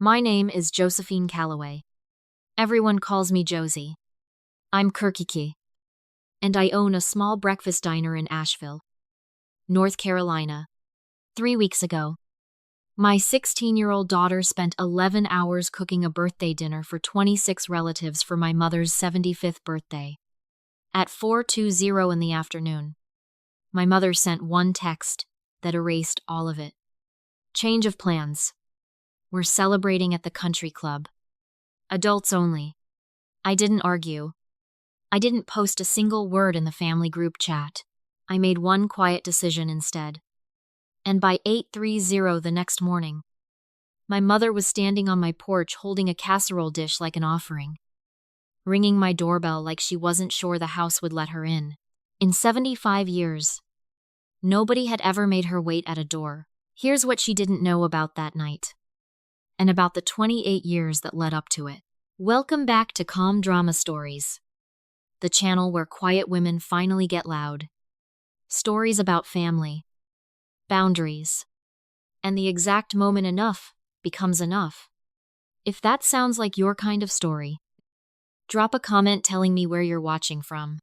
My name is Josephine Calloway. Everyone calls me Josie. I'm Kirkiki, and I own a small breakfast diner in Asheville, North Carolina. 3 weeks ago, my 16-year-old daughter spent 11 hours cooking a birthday dinner for 26 relatives for my mother's 75th birthday. At 4:20 in the afternoon, my mother sent one text that erased all of it. Change of plans. We're celebrating at the country club. Adults only. I didn't argue. I didn't post a single word in the family group chat. I made one quiet decision instead. And by 8:30 the next morning, my mother was standing on my porch holding a casserole dish like an offering, ringing my doorbell like she wasn't sure the house would let her in. In 75 years, nobody had ever made her wait at a door. Here's what she didn't know about that night, and about the 28 years that led up to it. Welcome back to Calm Drama Stories, the channel where quiet women finally get loud. Stories about family, boundaries, and the exact moment enough becomes enough. If that sounds like your kind of story, drop a comment telling me where you're watching from.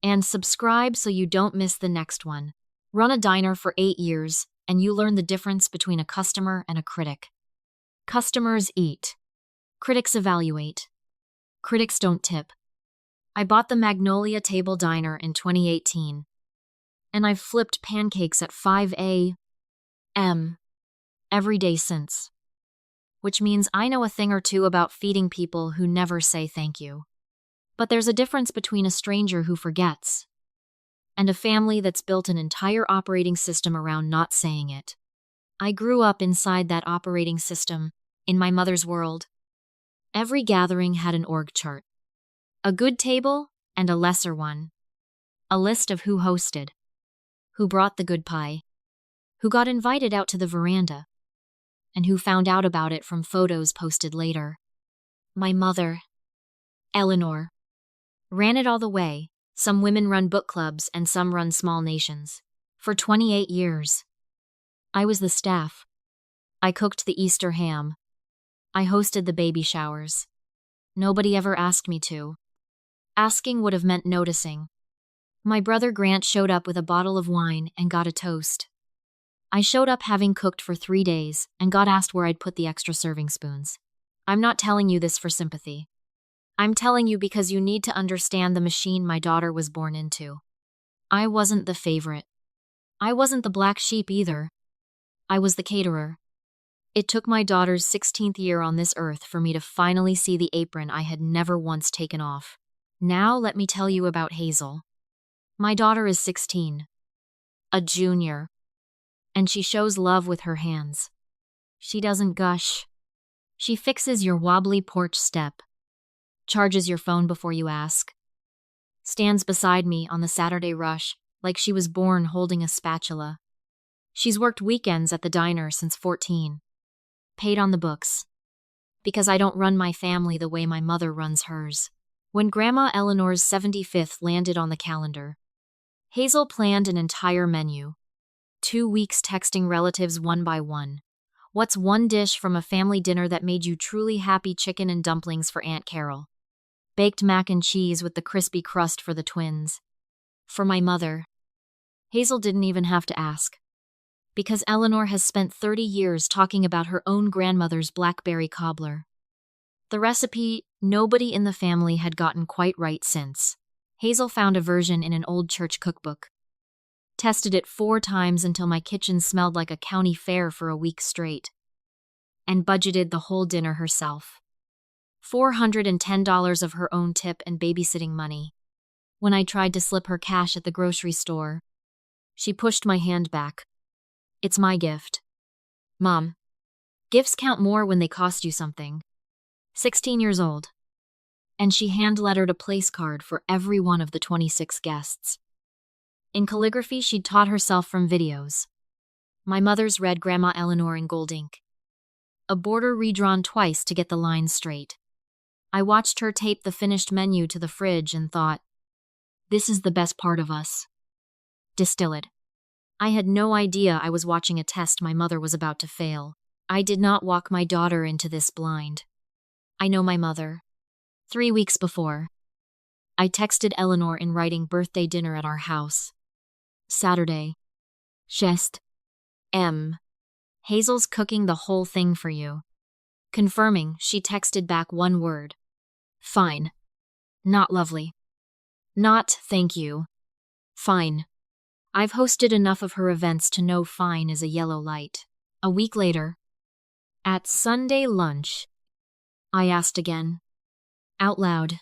And subscribe so you don't miss the next one. Run a diner for 8 years, and you learn the difference between a customer and a critic. Customers eat. Critics evaluate. Critics don't tip. I bought the Magnolia Table Diner in 2018, and I've flipped pancakes at 5 a.m. every day since. Which means I know a thing or two about feeding people who never say thank you. But there's a difference between a stranger who forgets and a family that's built an entire operating system around not saying it. I grew up inside that operating system, in my mother's world. Every gathering had an org chart. A good table and a lesser one. A list of who hosted, who brought the good pie, who got invited out to the veranda, and who found out about it from photos posted later. My mother, Eleanor, ran it all the way. Some women run book clubs and some run small nations. For 28 years. I was the staff. I cooked the Easter ham. I hosted the baby showers. Nobody ever asked me to. Asking would have meant noticing. My brother Grant showed up with a bottle of wine and got a toast. I showed up having cooked for 3 days and got asked where I'd put the extra serving spoons. I'm not telling you this for sympathy. I'm telling you because you need to understand the machine my daughter was born into. I wasn't the favorite. I wasn't the black sheep either. I was the caterer. It took my daughter's 16th year on this earth for me to finally see the apron I had never once taken off. Now let me tell you about Hazel. My daughter is 16. A junior. And she shows love with her hands. She doesn't gush. She fixes your wobbly porch step. Charges your phone before you ask. Stands beside me on the Saturday rush like she was born holding a spatula. She's worked weekends at the diner since 14. Paid on the books. Because I don't run my family the way my mother runs hers. When Grandma Eleanor's 75th landed on the calendar, Hazel planned an entire menu. 2 weeks texting relatives one by one. What's one dish from a family dinner that made you truly happy? Chicken and dumplings for Aunt Carol. Baked mac and cheese with the crispy crust for the twins. For my mother, Hazel didn't even have to ask. Because Eleanor has spent 30 years talking about her own grandmother's blackberry cobbler. The recipe nobody in the family had gotten quite right since. Hazel found a version in an old church cookbook. Tested it 4 times until my kitchen smelled like a county fair for a week straight. And budgeted the whole dinner herself. $410 of her own tip and babysitting money. When I tried to slip her cash at the grocery store, she pushed my hand back. It's my gift. Mom, gifts count more when they cost you something. 16 years old. And she hand-lettered a place card for every one of the 26 guests. In calligraphy, she'd taught herself from videos. My mother's read Grandma Eleanor in gold ink. A border redrawn twice to get the lines straight. I watched her tape the finished menu to the fridge and thought, this is the best part of us. Distill it. I had no idea I was watching a test my mother was about to fail. I did not walk my daughter into this blind. I know my mother. 3 weeks before, I texted Eleanor in writing birthday dinner at our house. Saturday. Chest. M. Hazel's cooking the whole thing for you. Confirming, she texted back one word. Fine. Not lovely. Not thank you. Fine. I've hosted enough of her events to know fine is a yellow light. A week later, at Sunday lunch, I asked again, out loud,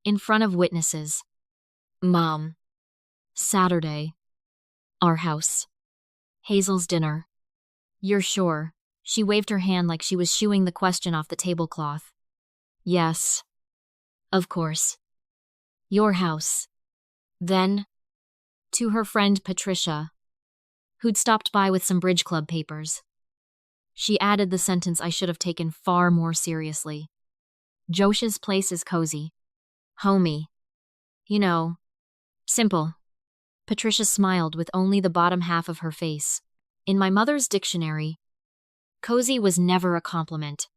in front of witnesses. Mom. Saturday. Our house. Hazel's dinner. You're sure? She waved her hand like she was shooing the question off the tablecloth. Yes. Of course. Your house. Then, to her friend Patricia, who'd stopped by with some bridge club papers, she added the sentence I should have taken far more seriously. Josh's place is cozy. Homey. You know, simple. Patricia smiled with only the bottom half of her face. In my mother's dictionary, cozy was never a compliment.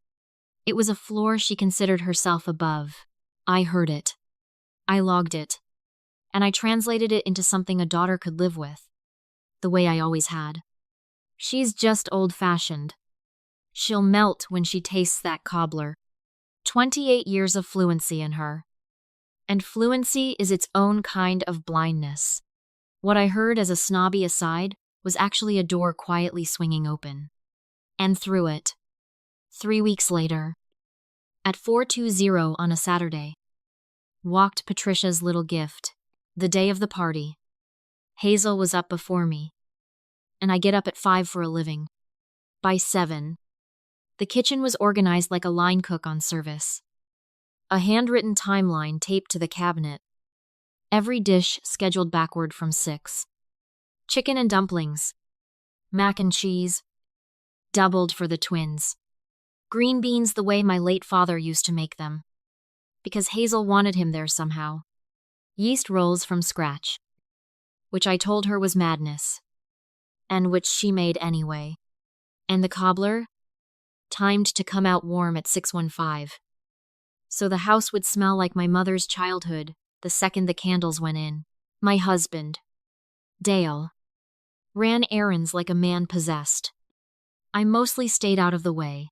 It was a floor she considered herself above. I heard it. I logged it. And I translated it into something a daughter could live with. The way I always had. She's just old-fashioned. She'll melt when she tastes that cobbler. 28 years of fluency in her. And fluency is its own kind of blindness. What I heard as a snobby aside was actually a door quietly swinging open. And through it, 3 weeks later, at 4:20 on a Saturday, walked Patricia's little gift, the day of the party. Hazel was up before me, and I get up at 5 for a living. By 7, the kitchen was organized like a line cook on service. A handwritten timeline taped to the cabinet. Every dish scheduled backward from 6. Chicken and dumplings. Mac and cheese. Doubled for the twins. Green beans the way my late father used to make them. Because Hazel wanted him there somehow. Yeast rolls from scratch. Which I told her was madness. And which she made anyway. And the cobbler? Timed to come out warm at 6:15. So the house would smell like my mother's childhood the second the candles went in. My husband, Dale, ran errands like a man possessed. I mostly stayed out of the way.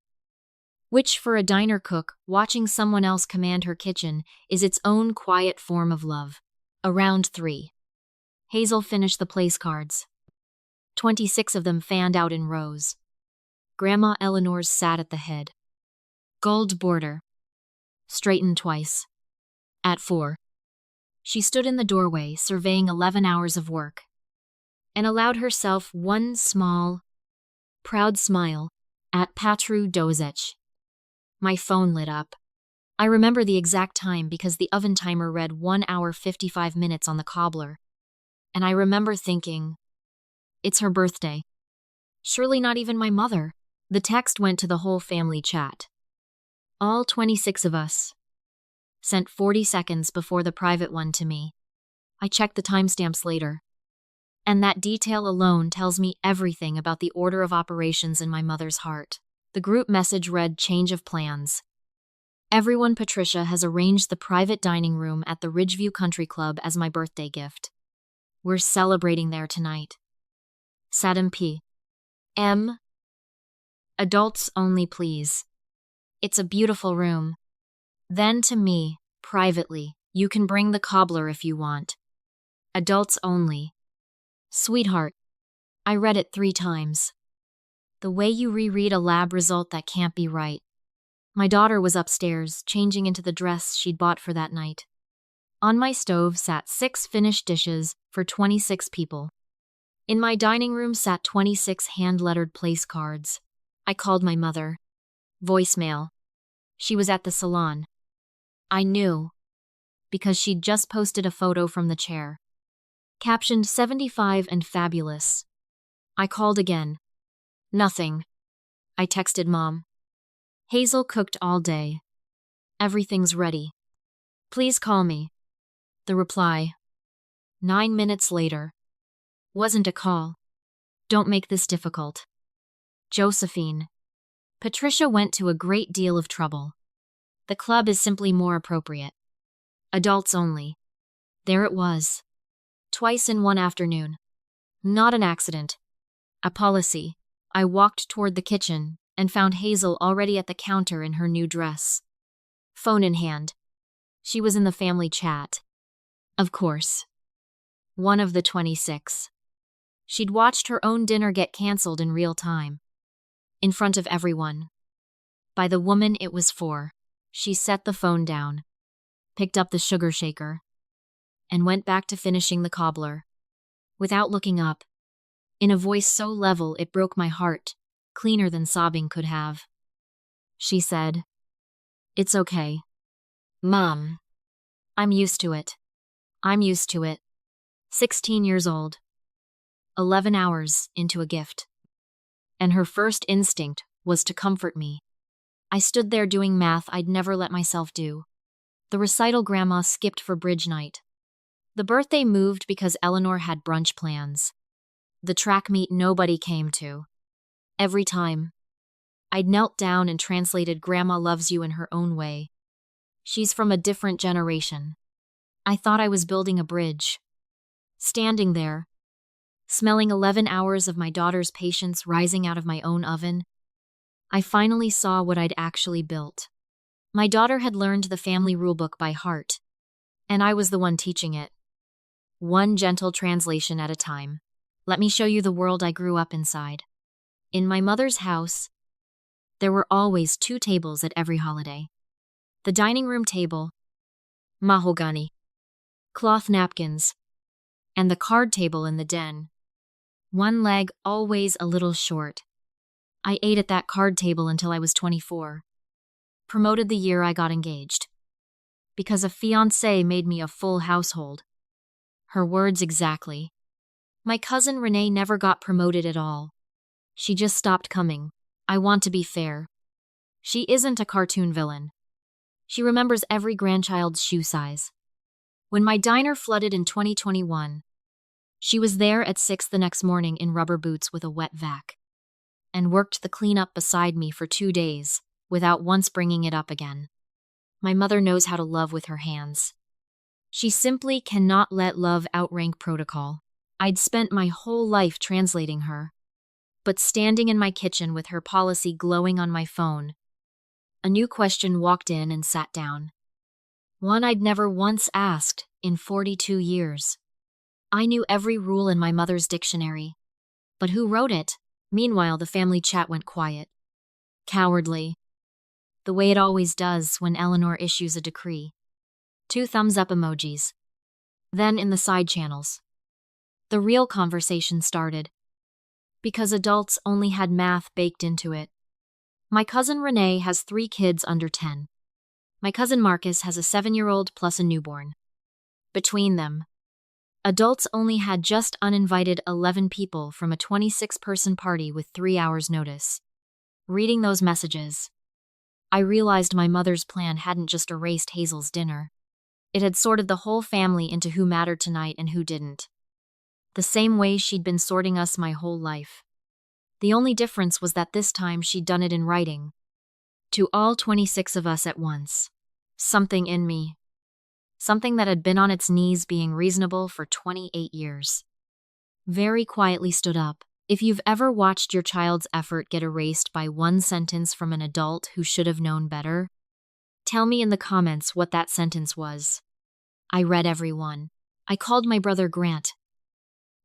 Which for a diner cook, watching someone else command her kitchen is its own quiet form of love. Around 3. Hazel finished the place cards. 26 of them fanned out in rows. Grandma Eleanor's sat at the head. Gold border. Straightened twice. At 4. She stood in the doorway, surveying 11 hours of work, and allowed herself one small, proud smile at Patru Dozech. My phone lit up. I remember the exact time because the oven timer read 1 hour 55 minutes on the cobbler. And I remember thinking, it's her birthday. Surely not even my mother. The text went to the whole family chat. All 26 of us. Sent 40 seconds before the private one to me. I checked the timestamps later. And that detail alone tells me everything about the order of operations in my mother's heart. The group message read change of plans. Everyone Patricia has arranged the private dining room at the Ridgeview Country Club as my birthday gift. We're celebrating there tonight. Sadam P. M. Adults only, please. It's a beautiful room. Then to me, privately, you can bring the cobbler if you want. Adults only. Sweetheart, I read it 3 times. The way you reread a lab result that can't be right. My daughter was upstairs, changing into the dress she'd bought for that night. On my stove sat 6 finished dishes for 26 people. In my dining room sat 26 hand-lettered place cards. I called my mother. Voicemail. She was at the salon. I knew, because she'd just posted a photo from the chair. Captioned 75 and fabulous. I called again. Nothing. I texted Mom. Hazel cooked all day. Everything's ready. Please call me. The reply. 9 minutes later. Wasn't a call. Don't make this difficult. Josephine. Patricia went to a great deal of trouble. The club is simply more appropriate. Adults only. There it was. Twice in one afternoon. Not an accident. A policy. I walked toward the kitchen and found Hazel already at the counter in her new dress. Phone in hand. She was in the family chat. Of course. One of the 26. She'd watched her own dinner get cancelled in real time. In front of everyone. By the woman it was for. She set the phone down, picked up the sugar shaker, and went back to finishing the cobbler. Without looking up, in a voice so level it broke my heart, cleaner than sobbing could have. She said, "It's okay. Mom. I'm used to it. I'm used to it. 16 years old. 11 hours into a gift." And her first instinct was to comfort me. I stood there doing math I'd never let myself do. The recital grandma skipped for bridge night. The birthday moved because Eleanor had brunch plans. The track meet nobody came to. Every time, I'd knelt down and translated "Grandma loves you" in her own way. She's from a different generation. I thought I was building a bridge. Standing there, smelling 11 hours of my daughter's patience rising out of my own oven, I finally saw what I'd actually built. My daughter had learned the family rulebook by heart, and I was the one teaching it. One gentle translation at a time. Let me show you the world I grew up inside. In my mother's house, there were always 2 tables at every holiday. The dining room table, mahogany, cloth napkins, and the card table in the den. One leg always a little short. I ate at that card table until I was 24. Promoted the year I got engaged. Because a fiancé made me a full household. Her words exactly. My cousin Renee never got promoted at all. She just stopped coming. I want to be fair. She isn't a cartoon villain. She remembers every grandchild's shoe size. When my diner flooded in 2021, she was there at 6 the next morning in rubber boots with a wet vac, and worked the cleanup beside me for 2 days, without once bringing it up again. My mother knows how to love with her hands. She simply cannot let love outrank protocol. I'd spent my whole life translating her. But standing in my kitchen with her policy glowing on my phone, a new question walked in and sat down. One I'd never once asked in 42 years. I knew every rule in my mother's dictionary. But who wrote it? Meanwhile, the family chat went quiet. Cowardly. The way it always does when Eleanor issues a decree. 2 thumbs up emojis. Then in the side channels, the real conversation started. Because adults only had math baked into it. My cousin Renee has 3 kids under 10. My cousin Marcus has a 7-year-old plus a newborn. Between them, adults only had just uninvited 11 people from a 26-person party with 3 hours' notice. Reading those messages, I realized my mother's plan hadn't just erased Hazel's dinner. It had sorted the whole family into who mattered tonight and who didn't. The same way she'd been sorting us my whole life. The only difference was that this time she'd done it in writing. To all 26 of us at once. Something in me. Something that had been on its knees being reasonable for 28 years. Very quietly stood up. If you've ever watched your child's effort get erased by one sentence from an adult who should have known better, tell me in the comments what that sentence was. I read every one. I called my brother Grant.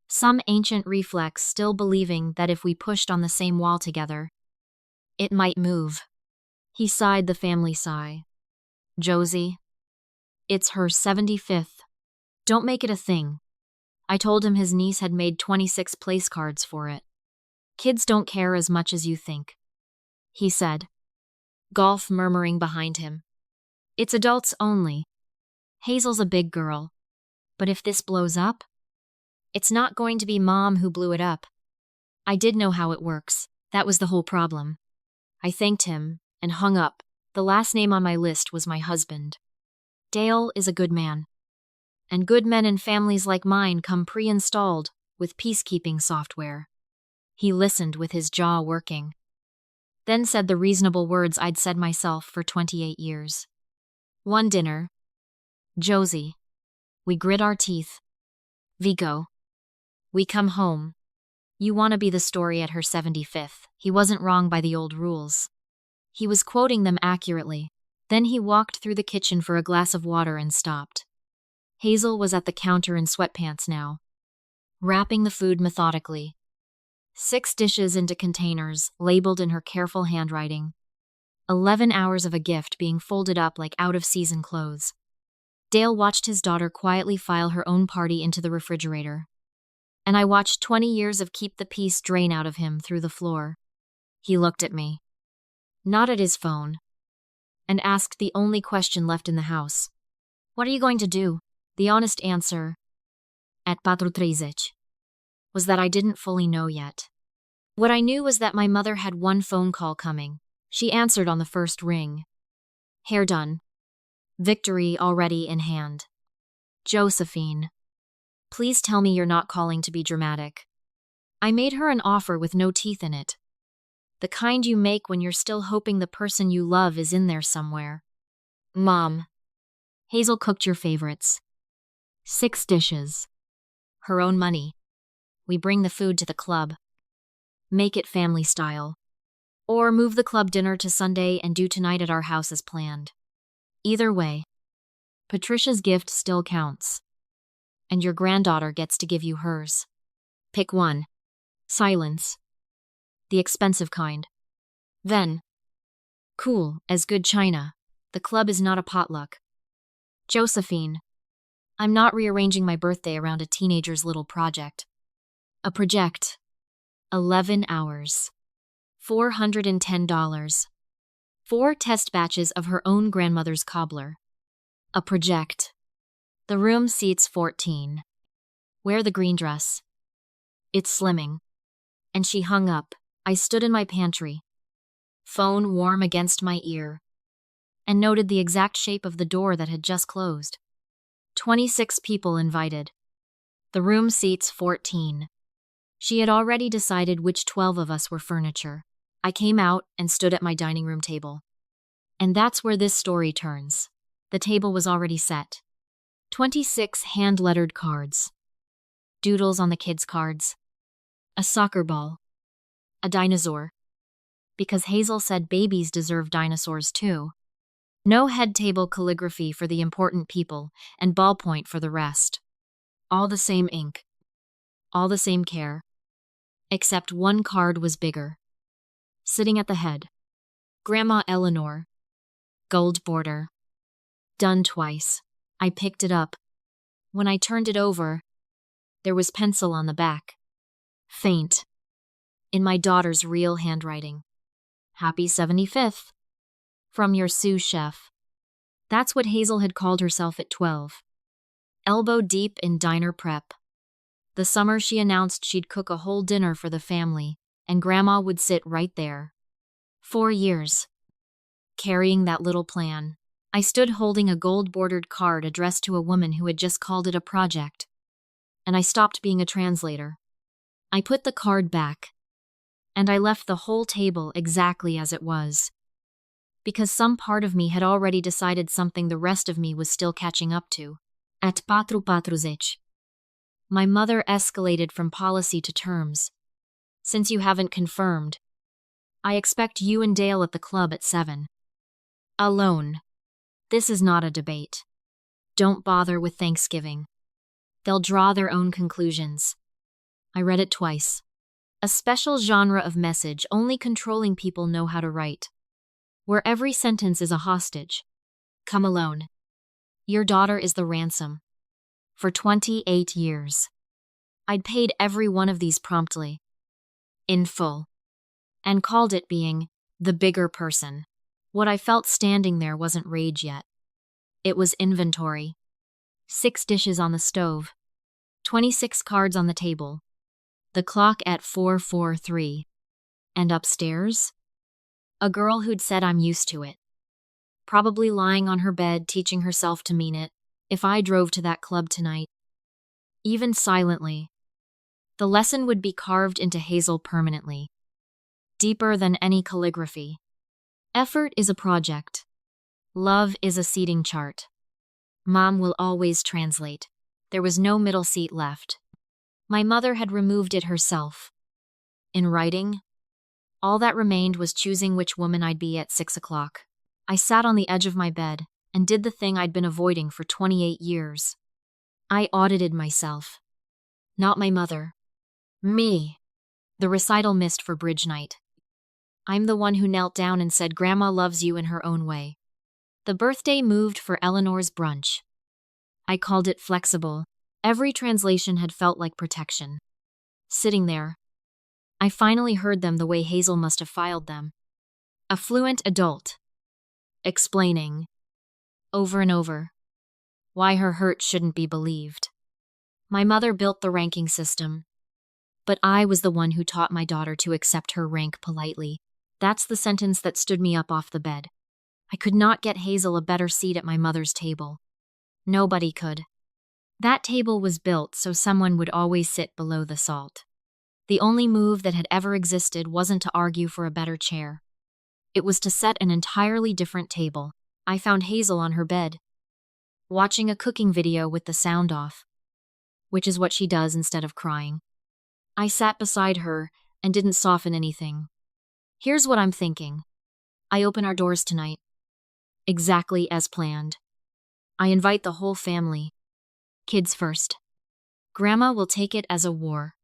Some ancient reflex still believing that if we pushed on the same wall together, it might move. He sighed the family sigh. Josie, it's her 75th. Don't make it a thing. I told him his niece had made 26 place cards for it. Kids don't care as much as you think, he said. Golf murmuring behind him. It's adults only. Hazel's a big girl. But if this blows up, it's not going to be Mom who blew it up. I did know how it works. That was the whole problem. I thanked him and hung up. The last name on my list was my husband. Dale is a good man. And good men in families like mine come pre-installed with peacekeeping software. He listened with his jaw working. then said the reasonable words I'd said myself for 28 years. One dinner. Josie. We grit our teeth. We go. We come home. You wanna be the story at her 75th. He wasn't wrong by the old rules. He was quoting them accurately. Then he walked through the kitchen for a glass of water and stopped. Hazel was at the counter in sweatpants now, wrapping the food methodically. 6 dishes into containers, labeled in her careful handwriting. 11 hours of a gift being folded up like out-of-season clothes. Dale watched his daughter quietly file her own party into the refrigerator. And I watched 20 years of keep the peace drain out of him through the floor. He looked at me, not at his phone, and asked the only question left in the house. What are you going to do? The honest answer, at 4:30, was that I didn't fully know yet. What I knew was that my mother had one phone call coming. She answered on the first ring. Hair done. Victory already in hand. Josephine. Please tell me you're not calling to be dramatic. I made her an offer with no teeth in it. The kind you make when you're still hoping the person you love is in there somewhere. Mom. Hazel cooked your favorites. 6 dishes. Her own money. We bring the food to the club. Make it family style. Or move the club dinner to Sunday and do tonight at our house as planned. Either way, Patricia's gift still counts. And your granddaughter gets to give you hers. Pick one. Silence. The expensive kind. Then. Cool, as good china. The club is not a potluck. Josephine. I'm not rearranging my birthday around a teenager's little project. A project. 11 hours. $410. 4 test batches of her own grandmother's cobbler. A project. The room seats 14. Wear the green dress. It's slimming. And she hung up. I stood in my pantry, phone warm against my ear, and noted the exact shape of the door that had just closed. 26 people invited. The room seats 14. She had already decided which 12 of us were furniture. I came out and stood at my dining room table. And that's where this story turns. The table was already set. 26 hand-lettered cards. Doodles on the kids' cards. A soccer ball. A dinosaur. Because Hazel said babies deserve dinosaurs too. No head table calligraphy for the important people, and ballpoint for the rest. All the same ink. All the same care. Except one card was bigger. Sitting at the head. Grandma Eleanor. Gold border. Done twice. I picked it up. When I turned it over, there was pencil on the back. Faint. In my daughter's real handwriting. Happy 75th. From your sous chef. That's what Hazel had called herself at 12. Elbow deep in diner prep. The summer she announced she'd cook a whole dinner for the family, and Grandma would sit right there. 4 years. Carrying that little plan. I stood holding a gold-bordered card addressed to a woman who had just called it a project. And I stopped being a translator. I put the card back. And I left the whole table exactly as it was. Because some part of me had already decided something the rest of me was still catching up to. At 4:40. My mother escalated from policy to terms. Since you haven't confirmed, I expect you and Dale at the club at 7. Alone. This is not a debate. Don't bother with Thanksgiving. They'll draw their own conclusions. I read it twice. A special genre of message only controlling people know how to write. Where every sentence is a hostage. Come alone. Your daughter is the ransom. For 28 years. I'd paid every one of these promptly. In full. And called it being the bigger person. What I felt standing there wasn't rage yet. It was inventory. 6 dishes on the stove. 26 cards on the table. The clock at 4:43. And upstairs? A girl who'd said I'm used to it. Probably lying on her bed teaching herself to mean it, if I drove to that club tonight. Even silently. The lesson would be carved into Hazel permanently. deeper than any calligraphy. Effort is a project. Love is a seating chart. Mom will always translate. There was no middle seat left. My mother had removed it herself. In writing, all that remained was choosing which woman I'd be at 6 o'clock. I sat on the edge of my bed and did the thing I'd been avoiding for 28 years. I audited myself. Not my mother. Me. The recital missed for bridge night. I'm the one who knelt down and said Grandma loves you in her own way. The birthday moved for Eleanor's brunch. I called it flexible. Every translation had felt like protection. Sitting there, I finally heard them the way Hazel must have filed them. A fluent adult. Explaining, over and over, why her hurt shouldn't be believed. My mother built the ranking system, but I was the one who taught my daughter to accept her rank politely. That's the sentence that stood me up off the bed. I could not get Hazel a better seat at my mother's table. Nobody could. That table was built so someone would always sit below the salt. The only move that had ever existed wasn't to argue for a better chair. It was to set an entirely different table. I found Hazel on her bed, watching a cooking video with the sound off, which is what she does instead of crying. I sat beside her and didn't soften anything. Here's what I'm thinking. I open our doors tonight. Exactly as planned. I invite the whole family. Kids first. Grandma will take it as a war.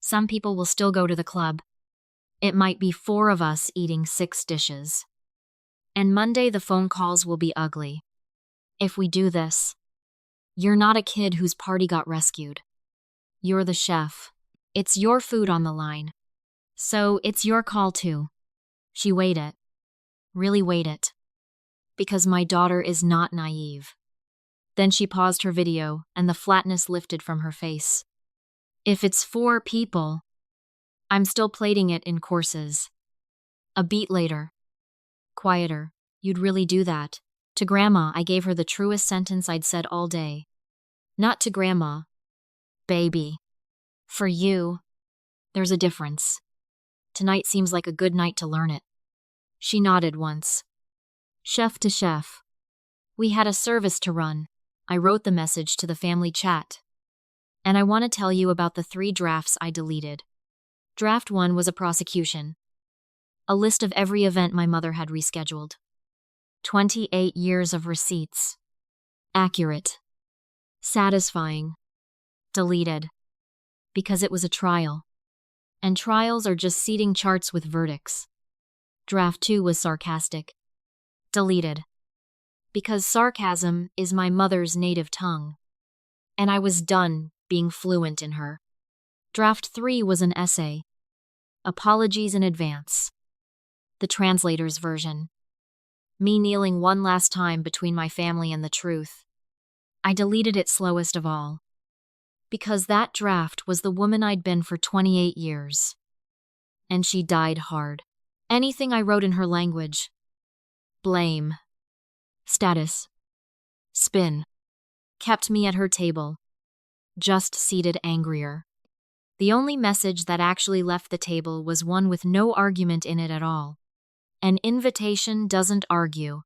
Some people will still go to the club. It might be 4 of us eating 6 dishes. And Monday the phone calls will be ugly. If we do this, you're not a kid whose party got rescued. You're the chef. It's your food on the line. So it's your call too. She weighed it. Really weighed it. Because my daughter is not naive. Then she paused her video and the flatness lifted from her face. If it's 4 people, I'm still plating it in courses. A beat later. Quieter. You'd really do that. To Grandma, I gave her the truest sentence I'd said all day. Not to Grandma. Baby. For you, there's a difference. Tonight seems like a good night to learn it. She nodded once. Chef to chef. We had a service to run. I wrote the message to the family chat. And I want to tell you about the 3 drafts I deleted. Draft 1 was a prosecution. A list of every event my mother had rescheduled. 28 years of receipts. Accurate. Satisfying. Deleted. Because it was a trial. And trials are just seating charts with verdicts. Draft 2 was sarcastic. Deleted. Because sarcasm is my mother's native tongue. And I was done being fluent in her. Draft 3 was an essay. Apologies in advance. The translator's version. Me kneeling one last time between my family and the truth. I deleted it slowest of all. Because that draft was the woman I'd been for 28 years. And she died hard. Anything I wrote in her language. Blame. Status. Spin. Kept me at her table. Just seated angrier. The only message that actually left the table was one with no argument in it at all. An invitation doesn't argue.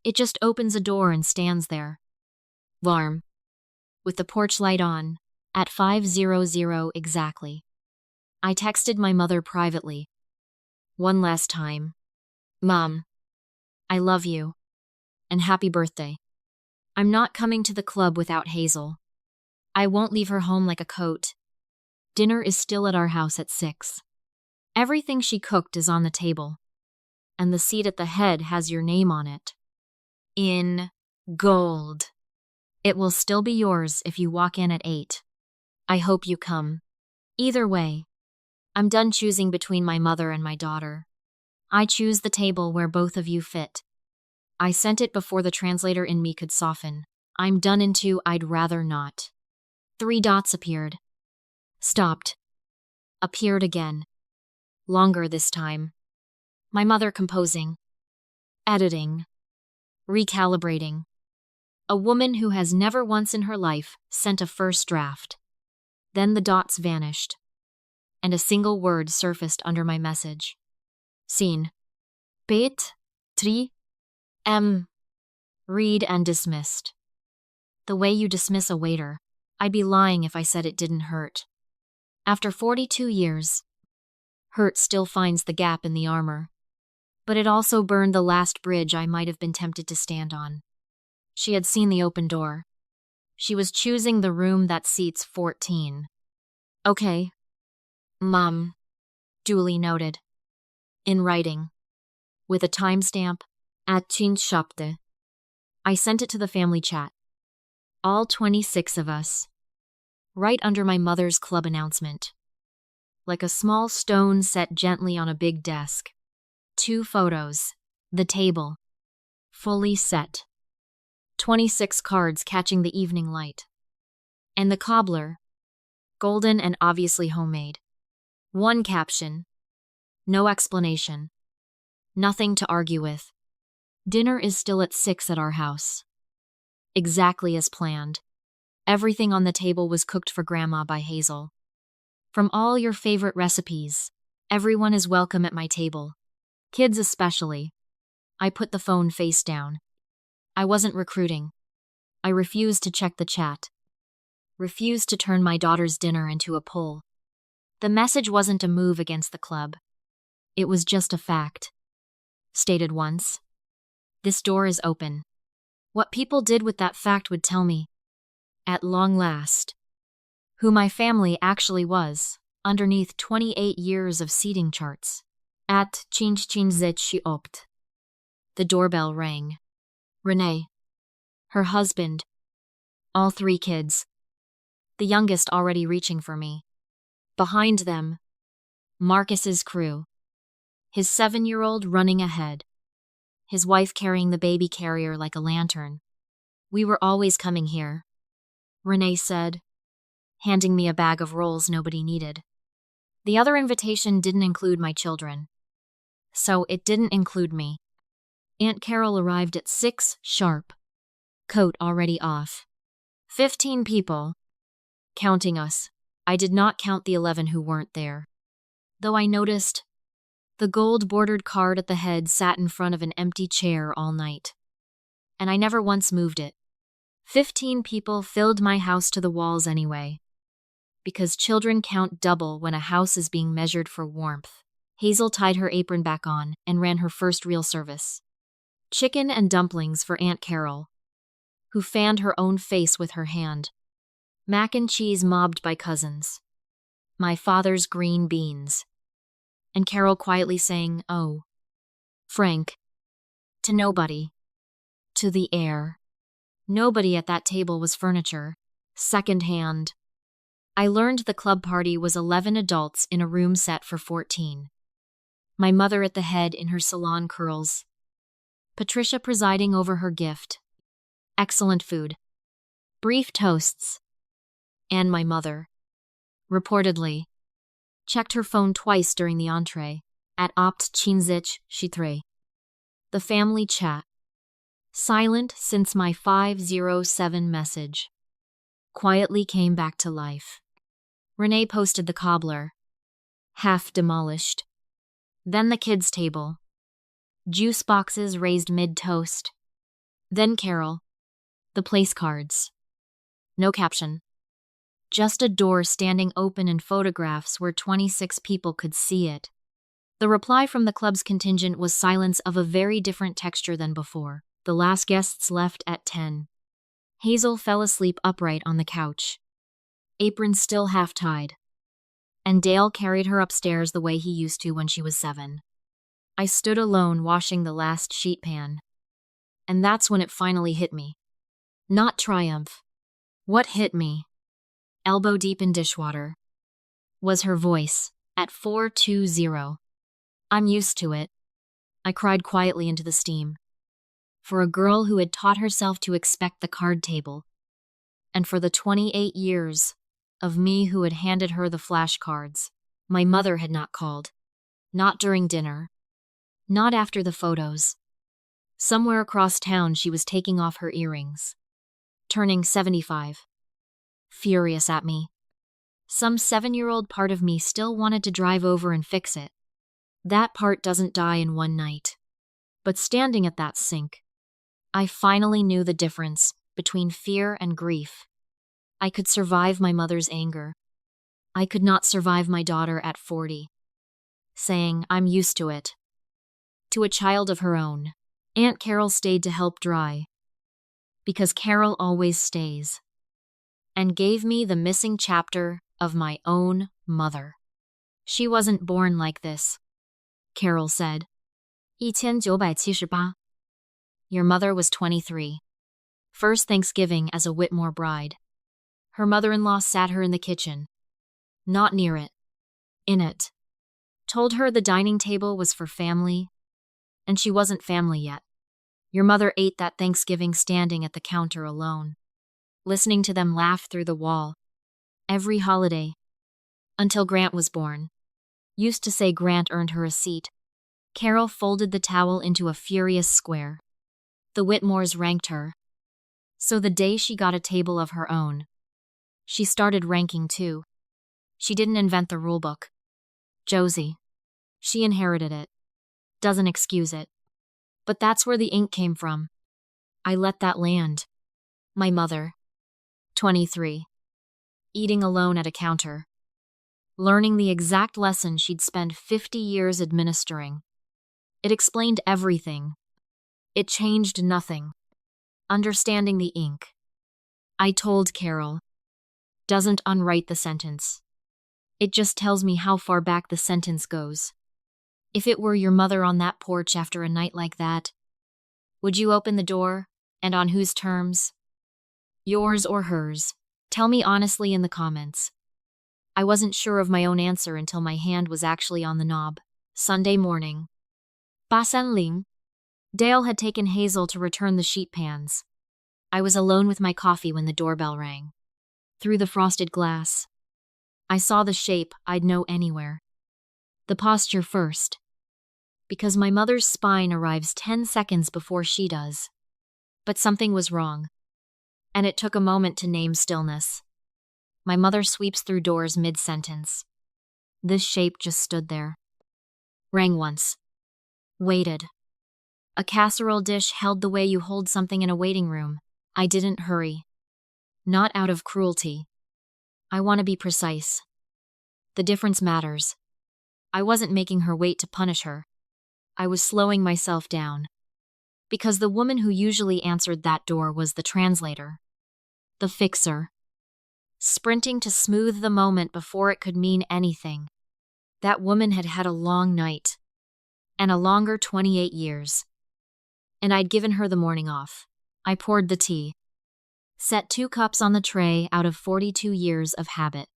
It just opens a door and stands there. Warm. With the porch light on, at 5:00 exactly. I texted my mother privately. One last time. Mom, I love you. And happy birthday. I'm not coming to the club without Hazel. I won't leave her home like a coat. Dinner is still at our house at 6. Everything she cooked is on the table. And the seat at the head has your name on it. In gold. It will still be yours if you walk in at 8. I hope you come. Either way, I'm done choosing between my mother and my daughter. I choose the table where both of you fit. I sent it before the translator in me could soften. I'm done into I'd rather not. 3 dots appeared. Stopped. Appeared again. Longer this time. My mother composing. Editing. Recalibrating. A woman who has never once in her life sent a first draft. Then the dots vanished. And a single word surfaced under my message. Scene. Bait. 3. M. Read and dismissed. The way you dismiss a waiter. I'd be lying if I said it didn't hurt. After 42 years, hurt still finds the gap in the armor. But it also burned the last bridge I might have been tempted to stand on. She had seen the open door. She was choosing the room that seats 14. Okay, Mom, duly noted. In writing, with a timestamp, at 5:15. I sent it to the family chat. All 26 of us. Right under my mother's club announcement. Like a small stone set gently on a big desk. 2 photos. The table. Fully set. 26 cards catching the evening light. And the cobbler. Golden and obviously homemade. 1 caption. No explanation. Nothing to argue with. Dinner is still at 6 at our house. Exactly as planned. Everything on the table was cooked for Grandma by Hazel. From all your favorite recipes, everyone is welcome at my table. Kids especially. I put the phone face down. I wasn't recruiting. I refused to check the chat. Refused to turn my daughter's dinner into a poll. The message wasn't a move against the club. It was just a fact. Stated once. This door is open. What people did with that fact would tell me, at long last, who my family actually was, underneath 28 years of seating charts. At 5:58. The doorbell rang. Renee. Her husband. All 3 kids. The youngest already reaching for me. Behind them, Marcus's crew. His 7-year-old running ahead. His wife carrying the baby carrier like a lantern. We were always coming here, Renee said, handing me a bag of rolls nobody needed. The other invitation didn't include my children. So it didn't include me. Aunt Carol arrived at 6 sharp. Coat already off. 15 people. Counting us. I did not count the 11 who weren't there. Though I noticed the gold-bordered card at the head sat in front of an empty chair all night. And I never once moved it. 15 people filled my house to the walls anyway. Because children count double when a house is being measured for warmth. Hazel tied her apron back on and ran her first real service. Chicken and dumplings for Aunt Carol, who fanned her own face with her hand. Mac and cheese mobbed by cousins. My father's green beans. And Carol quietly saying, "Oh, Frank." To nobody. To the air. Nobody at that table was furniture. Second-hand. I learned the club party was 11 adults in a room set for 14. My mother at the head in her salon curls. Patricia presiding over her gift. Excellent food. Brief toasts. And my mother. Reportedly. Checked her phone twice during the entree. At 5:53. The family chat. Silent since my 507 message. Quietly came back to life. Renee posted the cobbler. Half demolished. Then the kids' table. Juice boxes raised mid-toast. Then Carol. The place cards. No caption. Just a door standing open and photographs where 26 people could see it. The reply from the club's contingent was silence of a very different texture than before. The last guests left at 10. Hazel fell asleep upright on the couch. Apron still half-tied. And Dale carried her upstairs the way he used to when she was 7. I stood alone washing the last sheet pan. And that's when it finally hit me. Not triumph. What hit me, elbow deep in dishwater, was her voice, at 4:20. I'm used to it. I cried quietly into the steam. For a girl who had taught herself to expect the card table. And for the 28 years of me who had handed her the flashcards. My mother had not called. Not during dinner. Not after the photos. Somewhere across town she was taking off her earrings. Turning 75. Furious at me. Some 7-year-old part of me still wanted to drive over and fix it. That part doesn't die in one night. But standing at that sink, I finally knew the difference between fear and grief. I could survive my mother's anger. I could not survive my daughter at 40. Saying, I'm used to it. To a child of her own, Aunt Carol stayed to help dry. Because Carol always stays. And gave me the missing chapter of my own mother. She wasn't born like this, Carol said. 1978. Your mother was 23. First Thanksgiving as a Whitmore bride. Her mother-in-law sat her in the kitchen. Not near it. In it. Told her the dining table was for family, and she wasn't family yet. Your mother ate that Thanksgiving standing at the counter alone, listening to them laugh through the wall. Every holiday. Until Grant was born. Used to say Grant earned her a seat. Carol folded the towel into a furious square. The Whitmores ranked her. So the day she got a table of her own, she started ranking too. She didn't invent the rulebook. Josie. She inherited it. Doesn't excuse it. But that's where the ink came from. I let that land. My mother. 23. Eating alone at a counter. Learning the exact lesson she'd spent 50 years administering. It explained everything. It changed nothing. Understanding the ink. I told Carol. Doesn't unwrite the sentence. It just tells me how far back the sentence goes. If it were your mother on that porch after a night like that, would you open the door, and on whose terms? Yours or hers? Tell me honestly in the comments. I wasn't sure of my own answer until my hand was actually on the knob. Sunday morning. Basenling. Dale had taken Hazel to return the sheet pans. I was alone with my coffee when the doorbell rang. Through the frosted glass, I saw the shape I'd know anywhere. The posture first. Because my mother's spine arrives 10 seconds before she does. But something was wrong. And it took a moment to name stillness. My mother sweeps through doors mid-sentence. This shape just stood there. Rang once. Waited. A casserole dish held the way you hold something in a waiting room. I didn't hurry. Not out of cruelty. I want to be precise. The difference matters. I wasn't making her wait to punish her. I was slowing myself down. Because the woman who usually answered that door was the translator. The fixer. Sprinting to smooth the moment before it could mean anything. That woman had had a long night. And a longer 28 years. And I'd given her the morning off. I poured the tea. Set 2 cups on the tray out of 42 years of habit.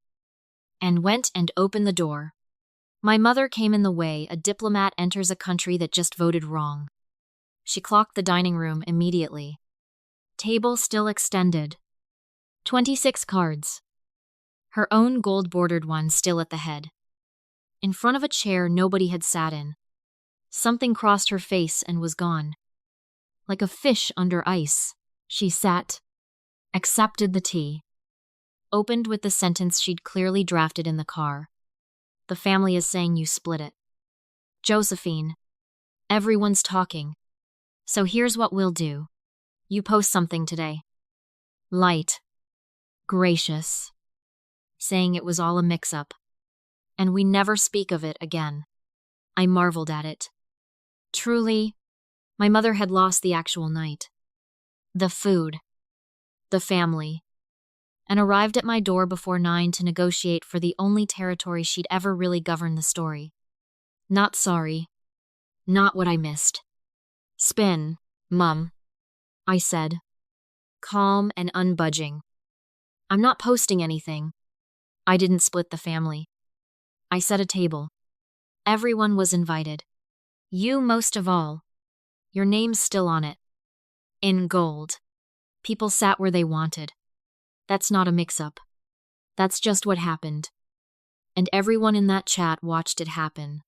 And went and opened the door. My mother came in the way a diplomat enters a country that just voted wrong. She clocked the dining room immediately. Table still extended. 26 cards. Her own gold-bordered one still at the head. In front of a chair nobody had sat in. Something crossed her face and was gone. Like a fish under ice, she sat. Accepted the tea. Opened with the sentence she'd clearly drafted in the car. The family is saying you split it. Josephine. Everyone's talking. So here's what we'll do. You post something today. Light. Gracious. Saying it was all a mix-up. And we never speak of it again. I marveled at it. Truly, my mother had lost the actual night. The food. The family. And arrived at my door before 9 to negotiate for the only territory she'd ever really governed the story. Not sorry. Not what I missed. Spin, Mum, I said. Calm and unbudging. I'm not posting anything. I didn't split the family. I set a table. Everyone was invited. You most of all. Your name's still on it. In gold. People sat where they wanted. That's not a mix-up. That's just what happened. And everyone in that chat watched it happen.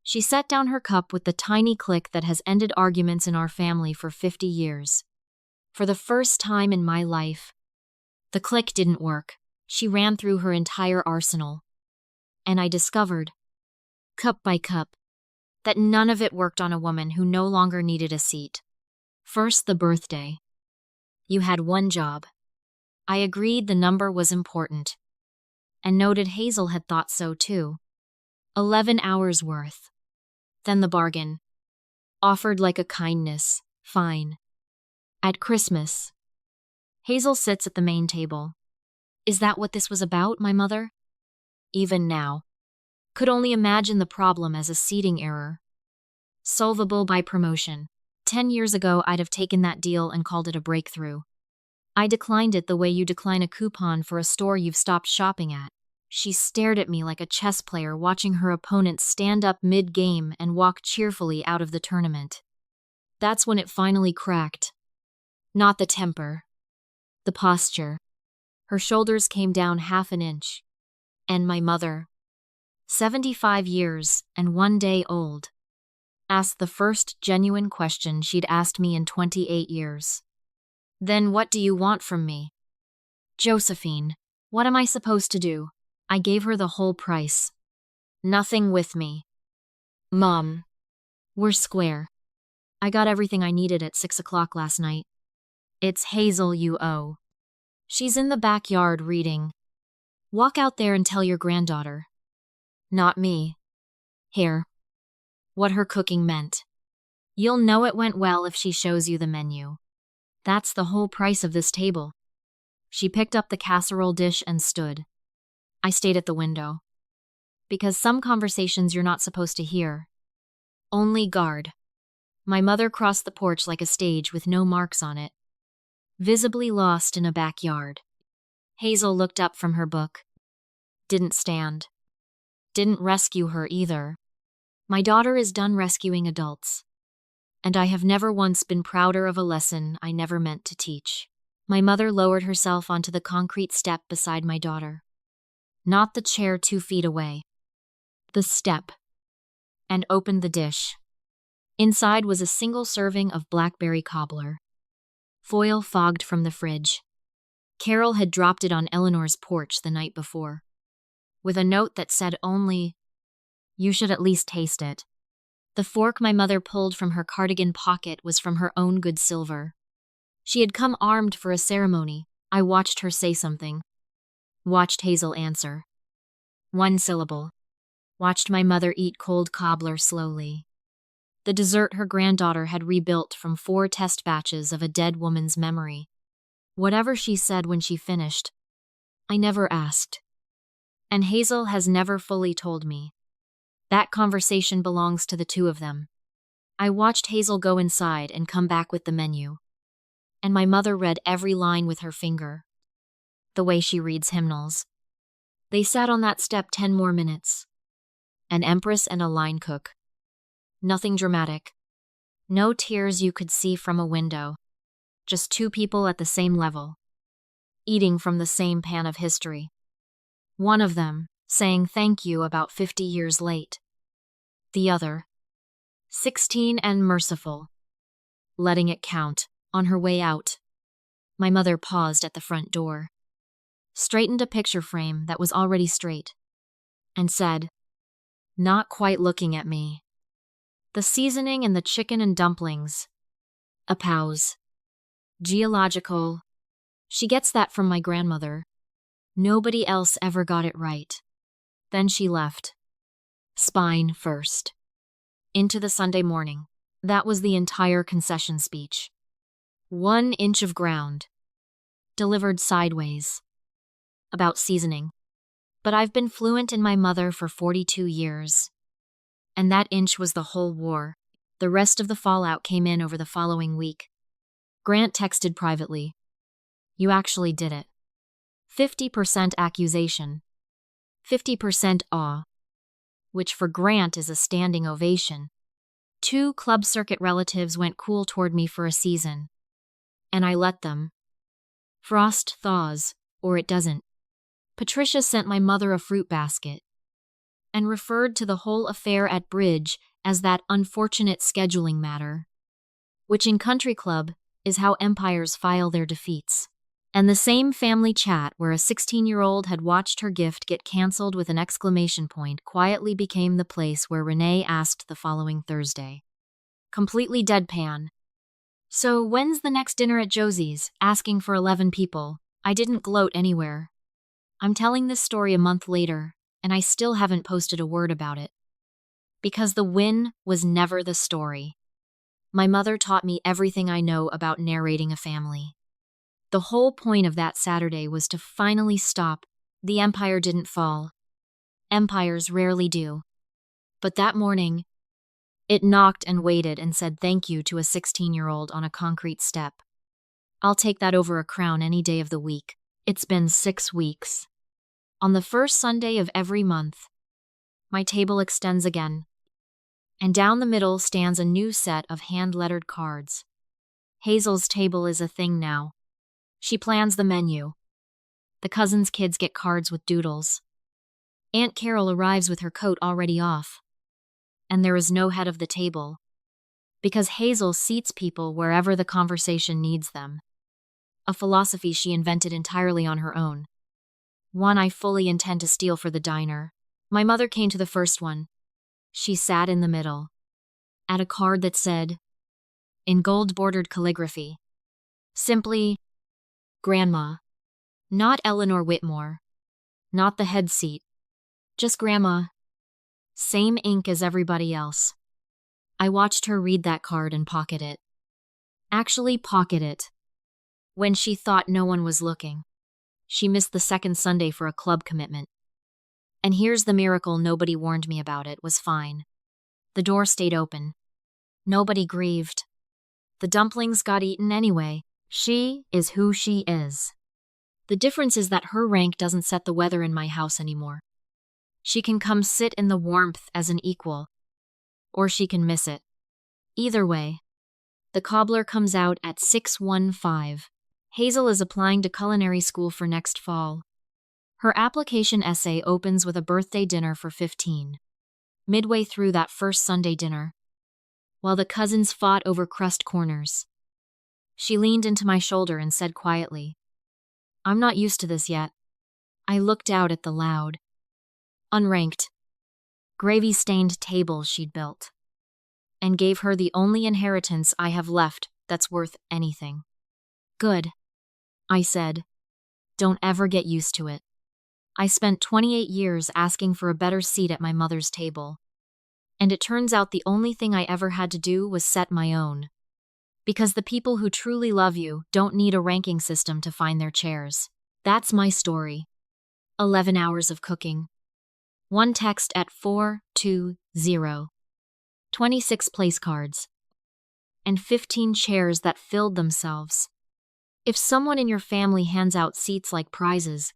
She set down her cup with the tiny click that has ended arguments in our family for 50 years. For the first time in my life, the click didn't work. She ran through her entire arsenal. And I discovered, cup by cup, that none of it worked on a woman who no longer needed a seat. First, the birthday. You had one job. I agreed the number was important, and noted Hazel had thought so too. 11 hours worth. Then the bargain. Offered like a kindness. Fine. At Christmas. Hazel sits at the main table. Is that what this was about, my mother? Even now. Could only imagine the problem as a seating error. Solvable by promotion. 10 years ago, I'd have taken that deal and called it a breakthrough. I declined it the way you decline a coupon for a store you've stopped shopping at. She stared at me like a chess player watching her opponent stand up mid-game and walk cheerfully out of the tournament. That's when it finally cracked. Not the temper. The posture. Her shoulders came down half an inch. And my mother, 75 years and 1 day old, asked the first genuine question she'd asked me in 28 years. Then what do you want from me? Josephine, what am I supposed to do? I gave her the whole price. Nothing with me. Mom, we're square. I got everything I needed at 6 o'clock last night. It's Hazel you owe. She's in the backyard reading. Walk out there and tell your granddaughter. Not me. Here. What her cooking meant. You'll know it went well if she shows you the menu. That's the whole price of this table. She picked up the casserole dish and stood. I stayed at the window. Because some conversations you're not supposed to hear. Only guard. My mother crossed the porch like a stage with no marks on it. Visibly lost in a backyard. Hazel looked up from her book. Didn't stand. Didn't rescue her either. My daughter is done rescuing adults. And I have never once been prouder of a lesson I never meant to teach. My mother lowered herself onto the concrete step beside my daughter. Not the chair 2 feet away. The step. And opened the dish. Inside was a single serving of blackberry cobbler. Foil fogged from the fridge. Carol had dropped it on Eleanor's porch the night before. With a note that said only, "You should at least taste it." The fork my mother pulled from her cardigan pocket was from her own good silver. She had come armed for a ceremony. I watched her say something. Watched Hazel answer. 1 syllable. Watched my mother eat cold cobbler slowly. The dessert her granddaughter had rebuilt from 4 test batches of a dead woman's memory. Whatever she said when she finished, I never asked. And Hazel has never fully told me. That conversation belongs to the 2 of them. I watched Hazel go inside and come back with the menu. And my mother read every line with her finger. The way she reads hymnals. They sat on that step 10 more minutes. An empress and a line cook. Nothing dramatic. No tears you could see from a window. Just 2 people at the same level. Eating from the same pan of history. One of them saying thank you about 50 years late. The other, 16 and merciful. Letting it count, on her way out. My mother paused at the front door. Straightened a picture frame that was already straight. And said, not quite looking at me. The seasoning and the chicken and dumplings. A pause. Geological. She gets that from my grandmother. Nobody else ever got it right. Then she left. Spine first. Into the Sunday morning. That was the entire concession speech. 1 inch of ground. Delivered sideways. About seasoning. But I've been fluent in my mother for 42 years. And that inch was the whole war. The rest of the fallout came in over the following week. Grant texted privately. You actually did it. 50% accusation. 50% awe. Which for Grant is a standing ovation. 2 club circuit relatives went cool toward me for a season. And I let them. Frost thaws, or it doesn't. Patricia sent my mother a fruit basket. And referred to the whole affair at bridge as that unfortunate scheduling matter. Which in country club is how empires file their defeats. And the same family chat where a 16-year-old had watched her gift get cancelled with an exclamation point quietly became the place where Renee asked the following Thursday. Completely deadpan. "So when's the next dinner at Josie's?" Asking for 11 people. I didn't gloat anywhere. I'm telling this story a month later, and I still haven't posted a word about it. Because the win was never the story. My mother taught me everything I know about narrating a family. The whole point of that Saturday was to finally stop. The empire didn't fall. Empires rarely do. But that morning, it knocked and waited and said thank you to a 16-year-old on a concrete step. I'll take that over a crown any day of the week. It's been 6 weeks. On the first Sunday of every month, my table extends again. And down the middle stands a new set of hand-lettered cards. Hazel's table is a thing now. She plans the menu. The cousins' kids get cards with doodles. Aunt Carol arrives with her coat already off. And there is no head of the table. Because Hazel seats people wherever the conversation needs them. A philosophy she invented entirely on her own. One I fully intend to steal for the diner. My mother came to the first one. She sat in the middle. At a card that said, in gold-bordered calligraphy, simply, Grandma. Not Eleanor Whitmore. Not the head seat. Just Grandma. Same ink as everybody else. I watched her read that card and pocket it. Actually pocket it. When she thought no one was looking. She missed the second Sunday for a club commitment. And here's the miracle: nobody warned me about it. Was fine. The door stayed open. Nobody grieved. The dumplings got eaten anyway. She is who she is. The difference is that her rank doesn't set the weather in my house anymore. She can come sit in the warmth as an equal. Or she can miss it. Either way. The cobbler comes out at 6:15. Hazel is applying to culinary school for next fall. Her application essay opens with a birthday dinner for 15. Midway through that first Sunday dinner, while the cousins fought over crust corners, she leaned into my shoulder and said quietly, "I'm not used to this yet." I looked out at the loud, unranked, gravy-stained table she'd built, and gave her the only inheritance I have left that's worth anything. "Good," I said. "Don't ever get used to it." I spent 28 years asking for a better seat at my mother's table. And it turns out the only thing I ever had to do was set my own. Because the people who truly love you don't need a ranking system to find their chairs. That's my story. 11 hours of cooking. One text at 4:20. 26 place cards. And 15 chairs that filled themselves. If someone in your family hands out seats like prizes,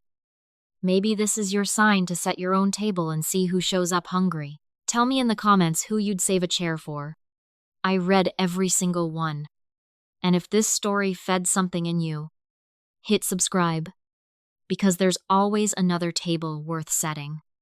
maybe this is your sign to set your own table and see who shows up hungry. Tell me in the comments who you'd save a chair for. I read every single one. And if this story fed something in you, hit subscribe. Because there's always another table worth setting.